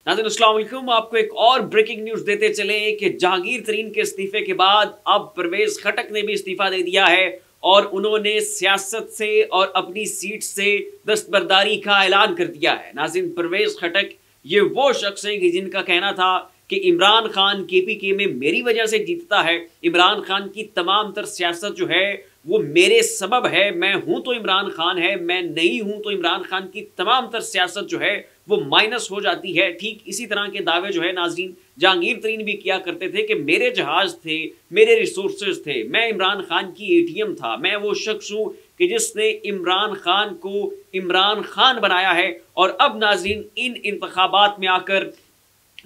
नाज़रीन अस्सलाम वालेकुम। आपको एक और ब्रेकिंग न्यूज देते चले कि जहांगीर तरीन के इस्तीफे के बाद अब परवेज खटक ने भी इस्तीफा दे दिया है और उन्होंने सियासत से और अपनी सीट से दस्तबरदारी का ऐलान कर दिया है। नाज़रीन, परवेज खटक ये वो शख्स है कि जिनका कहना था कि इमरान खान केपीके में मेरी वजह से जीतता है, इमरान खान की तमाम तर सियासत जो है वो मेरे सबब है, मैं हूं तो इमरान खान है, मैं नहीं हूं तो इमरान खान की तमाम तर सियासत जो है वो माइनस हो जाती है। ठीक इसी तरह के दावे जो है नाज़रीन जहांगीर तरीन भी किया करते थे कि मेरे जहाज थे, मेरे रिसोर्सेज थे, मैं इमरान खान की एटीएम था, मैं वो शख्स हूं कि जिसने इमरान खान को इमरान खान बनाया है। और अब नाज़रीन इन इंतखाबात में आकर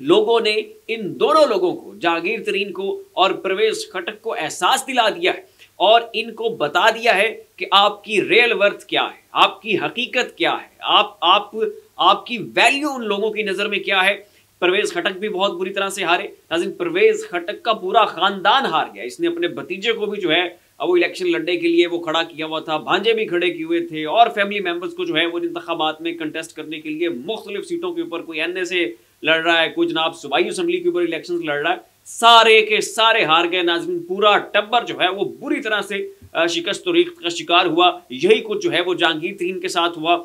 लोगों ने इन दोनों लोगों को, जहांगीर तरीन को और परवेज खटक को, एहसास दिला दिया है और इनको बता दिया है कि आपकी रियल वर्थ क्या है, आपकी हकीकत क्या है, आपकी वैल्यू उन लोगों की नज़र में क्या है। परवेज खटक भी बहुत बुरी तरह से हारे। नाज़रीन, परवेज खटक का पूरा खानदान हार गया। इसने अपने भतीजे को भी जो है वो इलेक्शन लड़ने के लिए वो खड़ा किया हुआ था, भांजे भी खड़े किए हुए थे और फैमिली मेंबर्स को जो है वो इंतखाबात में कंटेस्ट करने के लिए मुख्तलिफ सीटों के ऊपर, कोई एनए से लड़ रहा है, कोई जनाब सूबाई असम्बली के ऊपर इलेक्शन लड़ रहा है, सारे के सारे हार गए। नाज़रीन, पूरा टब्बर जो है वो बुरी तरह से शिकस्त और रिख्त का शिकार हुआ। यही कुछ जो है वो जहांगीर तरीन के साथ हुआ।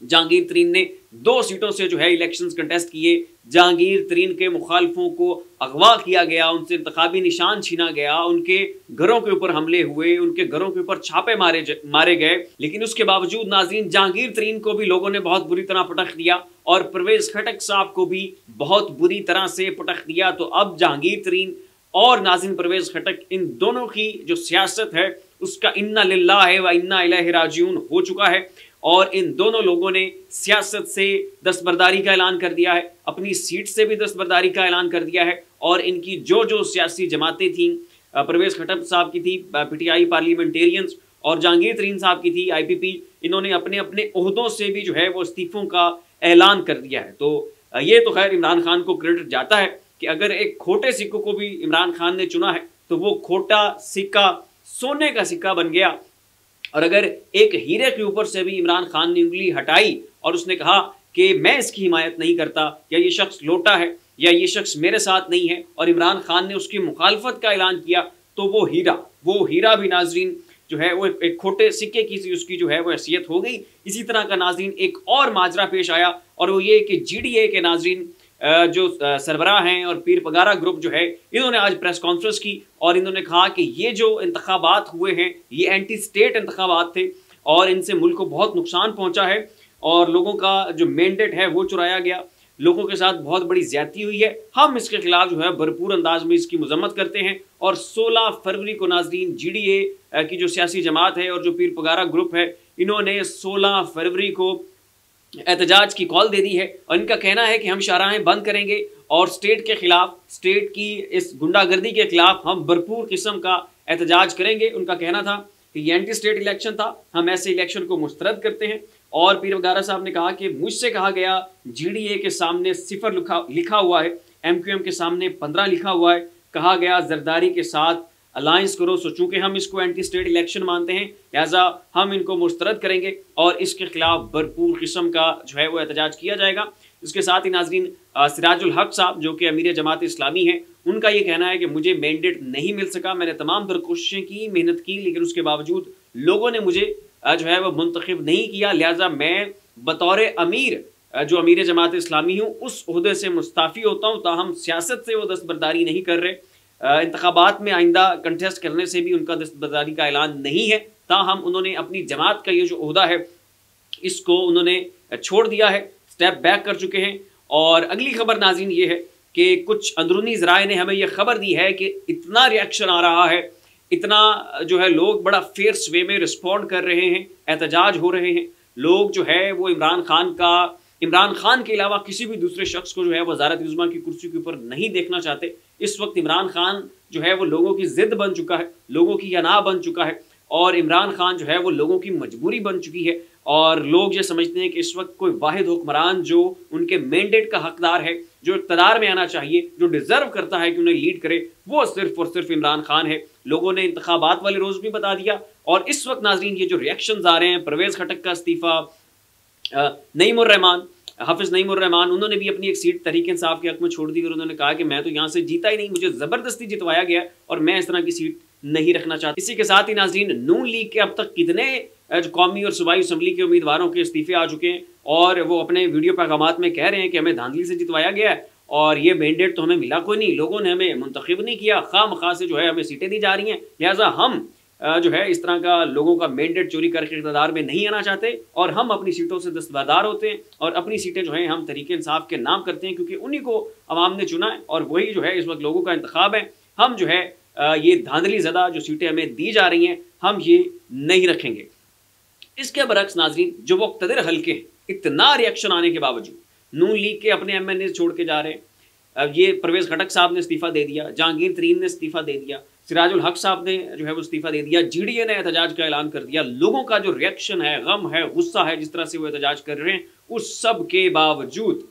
जहांगीर तरीन ने 2 सीटों से जो है इलेक्शंस कंटेस्ट किए। जहांगीर तरीन के मुखालफों को अगवा किया गया, उनसे इंतखाबी निशान छीना गया, उनके घरों के ऊपर हमले हुए, उनके घरों के ऊपर छापे मारे गए। लेकिन उसके बावजूद नाज़रीन जहांगीर तरीन को भी लोगों ने बहुत बुरी तरह पटख दिया और परवेज खटक साहब को भी बहुत बुरी तरह से पटख दिया। तो अब जहांगीर तरीन और नाज़रीन परवेज खटक, इन दोनों की जो सियासत है उसका इन्ना लिल्लाहि व इन्ना इलैहि राजिऊन हो चुका है और इन दोनों लोगों ने सियासत से दस्तबरदारी का ऐलान कर दिया है, अपनी सीट से भी दस्तबरदारी का ऐलान कर दिया है। और इनकी जो जो सियासी जमातें थीं, परवेज खटक साहब की थी पीटीआई पार्लियामेंटेरियंस और जहांगीर तरीन साहब की थी आईपीपी, इन्होंने अपने अपने ओहदों से भी जो है वो इस्तीफों का ऐलान कर दिया है। तो ये तो खैर इमरान खान को क्रेडिट जाता है कि अगर एक खोटे सिक्कों को भी इमरान खान ने चुना है तो वो खोटा सिक्का सोने का सिक्का बन गया। और अगर एक हीरे के ऊपर से भी इमरान खान ने उंगली हटाई और उसने कहा कि मैं इसकी हिमायत नहीं करता, या ये शख्स लोटा है, या ये शख्स मेरे साथ नहीं है, और इमरान खान ने उसकी मुखालफत का ऐलान किया, तो वो हीरा भी नाज़रीन जो है वो एक खोटे सिक्के की उसकी जो है वो हैसियत हो गई। इसी तरह का नाज़रीन एक और माजरा पेश आया और वो ये कि जीडीए के नाज़रीन जो सरबराह हैं और पीर पगारा ग्रुप जो है, इन्होंने आज प्रेस कॉन्फ्रेंस की और इन्होंने कहा कि ये जो इंतखाबात हुए हैं ये एंटी स्टेट इंतखाबात थे और इनसे मुल्क को बहुत नुकसान पहुंचा है और लोगों का जो मैंडेट है वो चुराया गया, लोगों के साथ बहुत बड़ी ज्यादती हुई है। हम इसके खिलाफ जो है भरपूर अंदाज में इसकी मजम्मत करते हैं। और 16 फरवरी को नाज़रीन जीडीए की जो सियासी जमात है और जो पीर पगारा ग्रुप है, इन्होंने 16 फरवरी को एहतजाज की कॉल दे दी है और इनका कहना है कि हम शाहराहें बंद करेंगे और स्टेट के खिलाफ, स्टेट की इस गुंडागर्दी के खिलाफ हम भरपूर किस्म का एहतजाज करेंगे। उनका कहना था कि ये एंटी स्टेट इलेक्शन था, हम ऐसे इलेक्शन को मुस्तरद करते हैं। और पीर वगारा साहब ने कहा कि मुझसे कहा गया जीडीए के सामने 0 लिखा हुआ है, एमक्यूएम के सामने 15 लिखा हुआ है, कहा गया जरदारी के साथ अलायंस करो। सो चूंकि हम इसको एंटी स्टेट इलेक्शन मानते हैं लिहाजा हम इनको मुस्तरद करेंगे और इसके खिलाफ भरपूर किस्म का जो है वो एहतजाज किया जाएगा। इसके साथ ही नाज़रीन सिराजुल हक साहब जो कि अमीर जमात इस्लामी हैं, उनका ये कहना है कि मुझे मैंडेट नहीं मिल सका, मैंने तमाम तर कोशिशें की, मेहनत की, लेकिन उसके बावजूद लोगों ने मुझे जो है वो मुंतखब नहीं किया, लिहाजा मैं बतौर अमीर जो अमीर जमात इस्लामी हूँ उस ओहदे से मुस्ताफ़ी होता हूँ। ताहम सियासत से वो दस्तबरदारी नहीं कर रहे, इंतखाबात में आइंदा कंटेस्ट करने से भी उनका दस्तबरदारी का ऐलान नहीं है। ताहम उन्होंने अपनी जमात का ये जो ओहदा है इसको उन्होंने छोड़ दिया है, स्टेप बैक कर चुके हैं। और अगली खबर नाज़रीन ये है कि कुछ अंदरूनी ज़राए ने हमें यह खबर दी है कि इतना रिएक्शन आ रहा है, इतना जो है लोग बड़ा फेयर्स वे में रिस्पॉन्ड कर रहे हैं, एहतजाज हो रहे हैं, लोग जो है वो इमरान खान के अलावा किसी भी दूसरे शख्स को जो है वज़ारत उज़्मा की कुर्सी के ऊपर नहीं देखना चाहते। इस वक्त इमरान खान जो है वो लोगों की ज़िद बन चुका है, लोगों की अना बन चुका है और इमरान खान जो है वो लोगों की मजबूरी बन चुकी है। और लोग ये समझते हैं कि इस वक्त कोई वाहिद हुक्मरान जो उनके मैंडेट का हकदार है, जो इक़्तिदार में आना चाहिए, जो डिज़र्व करता है कि उन्हें लीड करे, वो सिर्फ और सिर्फ इमरान खान है। लोगों ने इंतखाबात वाले रोज़ भी बता दिया। और इस वक्त नाज़रीन ये जो रिएक्शंस आ रहे हैं, परवेज़ खटक का इस्तीफ़ा, नईमुर रहमान हाफिज नईमुर रहमान, उन्होंने भी अपनी एक सीट तहरीक इंसाफ के हक में छोड़ दी और उन्होंने कहा कि मैं तो यहाँ से जीता ही नहीं, मुझे ज़बरदस्ती जितवाया गया और मैं इस तरह की सीट नहीं रखना चाहता। इसी के साथ ही नाज़रीन, नून लीग के अब तक कितने कौमी और सूबाई असम्बली के उम्मीदवारों के इस्तीफे आ चुके हैं और वो अपने वीडियो पैगामात में कह रहे हैं कि हमें धांधली से जितवाया गया है और ये मैंडेट तो हमें मिला कोई नहीं, लोगों ने हमें मुंतखब नहीं किया, खामखा से जो है हमें सीटें दी जा रही हैं, लिहाजा हम जो है इस तरह का लोगों का मैंडेट चोरी करके इक़्तिदार में नहीं आना चाहते और हम अपनी सीटों से दस्तबरदार होते हैं और अपनी सीटें जो हैं हम तहरीक इंसाफ के नाम करते हैं क्योंकि उन्हीं को अवाम ने चुना है और वही जो है इस वक्त लोगों का इंतखाब है। हम जो है ये धांधली ज़दा जो सीटें हमें दी जा रही हैं हम ये नहीं रखेंगे। इसके बरक्स नाज़रीन, जो मुक़्तदर हल्के हैं, इतना रिएक्शन आने के बावजूद नून लीग के अपने MNA छोड़ के जा रहे हैं। अब ये परवेज़ खटक साहब ने इस्तीफ़ा दे दिया, जहांगीर तरीन ने इस्तीफ़ा दे दिया, सिराजुल हक साहब ने जो है वो इस्तीफ़ा दे दिया, GDA ने एहतजाज का ऐलान कर दिया। लोगों का जो रिएक्शन है, गम है, गुस्सा है, जिस तरह से वो एहतजाज कर रहे हैं, उस सब के बावजूद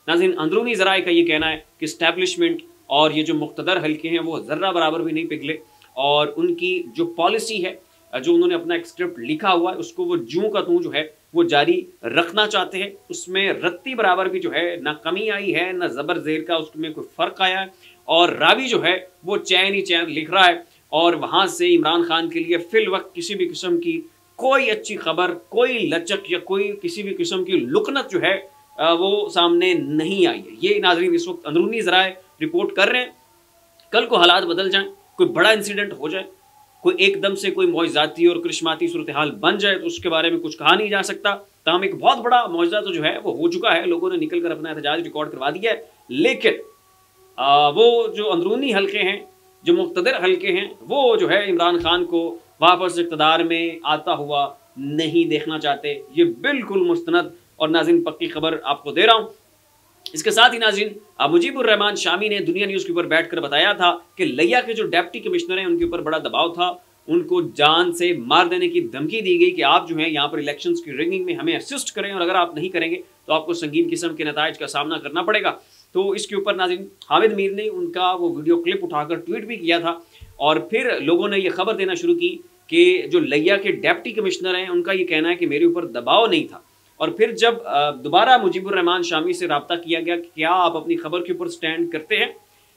नाज़रीन अंदरूनी ज़राए का ये कहना है कि इस्टेब्लिशमेंट और ये जो मुक़्तदर हल्के हैं वो ज़र्रा बराबर भी नहीं पिघले और उनकी जो पॉलिसी है, जो उन्होंने अपना एक स्क्रिप्ट लिखा हुआ है, उसको वो जूं का तूं जो है वो जारी रखना चाहते हैं। उसमें रत्ती बराबर भी जो है ना कमी आई है ना ज़बर ज़ेर का उसमें कोई फ़र्क आया है और रावी जो है वो चैन ही चैन लिख रहा है और वहाँ से इमरान खान के लिए फिल वक्त किसी भी किस्म की कोई अच्छी खबर, कोई लचक या कोई किसी भी किस्म की लुकनत जो है वो सामने नहीं आई है। ये नाज़रीन इस वक्त अंदरूनी ज़राए रिपोर्ट कर रहे हैं। कल को हालात बदल जाएं, कोई बड़ा इंसिडेंट हो जाए, कोई एकदम से कोई मौजज़ाती और करिश्माती सूरत हाल बन जाए तो उसके बारे में कुछ कहा नहीं जा सकता। तमाम एक बहुत बड़ा मौजज़ा तो जो है वो हो चुका है, लोगों ने निकल कर अपना एहतजाज रिकॉर्ड करवा दिया है, लेकिन वो जो अंदरूनी हल्के हैं, जो मुक़्तदर हल्के हैं, वो जो है इमरान खान को वापस इक़्तिदार में आता हुआ नहीं देखना चाहते। ये बिल्कुल मुस्तनद और नाज़रीन पक्की खबर आपको दे रहा हूँ। इसके साथ ही नाज़रीन मुजीबुर रहमान शामी ने दुनिया न्यूज़ के ऊपर बैठकर बताया था कि लिया के जो डिप्टी कमिश्नर हैं उनके ऊपर बड़ा दबाव था, उनको जान से मार देने की धमकी दी गई कि आप जो है यहाँ पर इलेक्शंस की रिगिंग में हमें असिस्ट करें और अगर आप नहीं करेंगे तो आपको संगीन किस्म के नताइज का सामना करना पड़ेगा। तो इसके ऊपर नाज़रीन हामिद मीर ने उनका वो वीडियो क्लिप उठाकर ट्वीट भी किया था और फिर लोगों ने ये खबर देना शुरू की कि जो लिया के डिप्टी कमिश्नर हैं उनका ये कहना है कि मेरे ऊपर दबाव नहीं था। और फिर जब दोबारा मुजीबुर रहमान शामी से रब्ता किया गया कि क्या आप अपनी खबर के ऊपर स्टैंड करते हैं,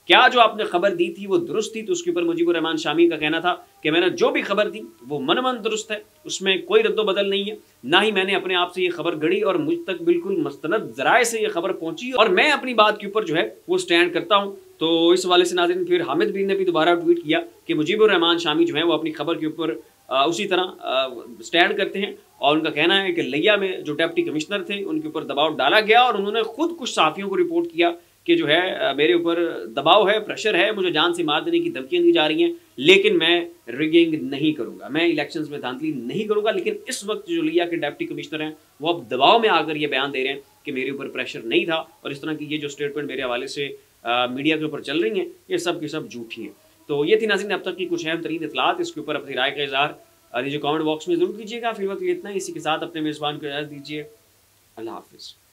क्या जो आपने खबर दी थी वो दुरुस्त थी, तो उसके ऊपर मुजीबुर रहमान शामी का कहना था कि मैंने जो भी खबर दी वो मनमन दुरुस्त है, उसमें कोई रद्दोबदल नहीं है, ना ही मैंने अपने आप से ये खबर गढ़ी और मुझ तक बिल्कुल मुस्तनद ज़राए से ये खबर पहुंची और मैं अपनी बात के ऊपर जो है वो स्टैंड करता हूँ। तो इस हवाले से नाज़रीन फिर हामिद बीन ने भी दोबारा ट्वीट किया कि मुजीबुर रहमान शामी जो है वो अपनी खबर के ऊपर उसी तरह स्टैंड करते हैं और उनका कहना है कि लिया में जो डिप्टी कमिश्नर थे उनके ऊपर दबाव डाला गया और उन्होंने खुद कुछ सहाफ़ियों को रिपोर्ट किया कि जो है मेरे ऊपर दबाव है, प्रेशर है, मुझे जान से मार देने की धमकियां दी जा रही हैं, लेकिन मैं रिगिंग नहीं करूंगा, मैं इलेक्शंस में धांधली नहीं करूंगा। लेकिन इस वक्त जो लिया के डिप्टी कमिश्नर हैं वो अब दबाव में आकर ये बयान दे रहे हैं कि मेरे ऊपर प्रेशर नहीं था और इस तरह की ये जो स्टेटमेंट मेरे हवाले से मीडिया के ऊपर चल रही हैं ये सब की सब झूठी हैं। तो ये थी नाज़रीन अब तक की कुछ अहम तरीन इत्तलात। इसके ऊपर अपनी राय का इज़हार नीचे कमेंट बॉक्स में ज़रूर कीजिएगा। फिर वक्त इतना ही, इसी के साथ अपने मेज़बान को इजाज़त दीजिए। अल्लाह हाफ़िज़।